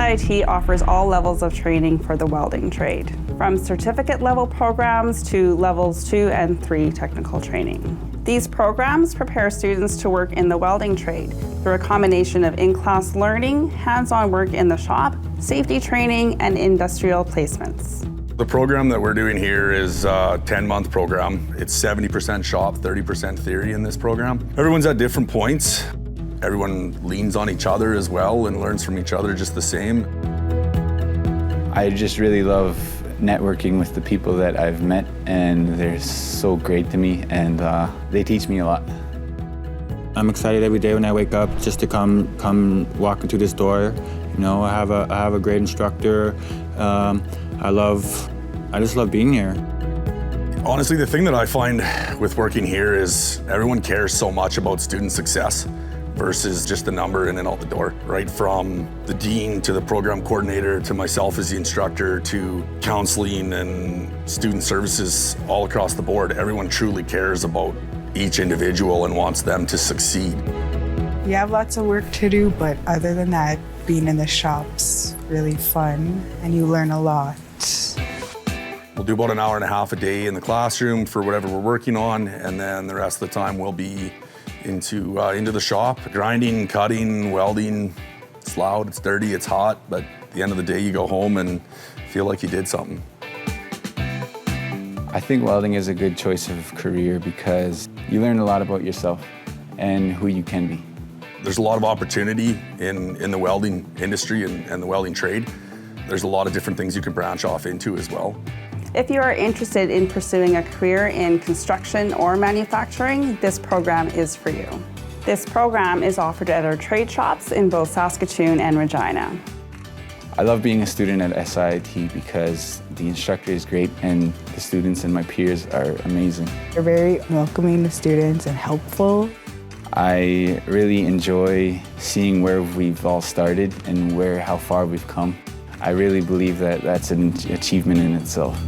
SIIT offers all levels of training for the welding trade, from certificate level programs to levels 2 and 3 technical training. These programs prepare students to work in the welding trade through a combination of in-class learning, hands-on work in the shop, safety training, and industrial placements. The program that we're doing here is a 10-month program. It's 70% shop, 30% theory in this program. Everyone's at different points. Everyone leans on each other as well and learns from each other just the same. I just really love networking with the people that I've met, and they're so great to me, and they teach me a lot. I'm excited every day when I wake up just to come walking through this door. You know, I have a great instructor. I just love being here. Honestly, the thing that I find with working here is everyone cares so much about student success versus just a number in and out the door, right? From the dean to the program coordinator to myself as the instructor to counseling and student services all across the board. Everyone truly cares about each individual and wants them to succeed. You have lots of work to do, but other than that, being in the shop's really fun and you learn a lot. We'll do about an hour and a half a day in the classroom for whatever we're working on, and then the rest of the time we'll be into the shop, grinding, cutting, welding. It's loud, it's dirty, it's hot, but at the end of the day you go home and feel like you did something. I think welding is a good choice of career because you learn a lot about yourself and who you can be. There's a lot of opportunity in the welding industry and the welding trade. There's a lot of different things you can branch off into as well. If you are interested in pursuing a career in construction or manufacturing, this program is for you. This program is offered at our trade shops in both Saskatoon and Regina. I love being a student at SIIT because the instructor is great and the students and my peers are amazing. They're very welcoming to students and helpful. I really enjoy seeing where we've all started and how far we've come. I really believe that that's an achievement in itself.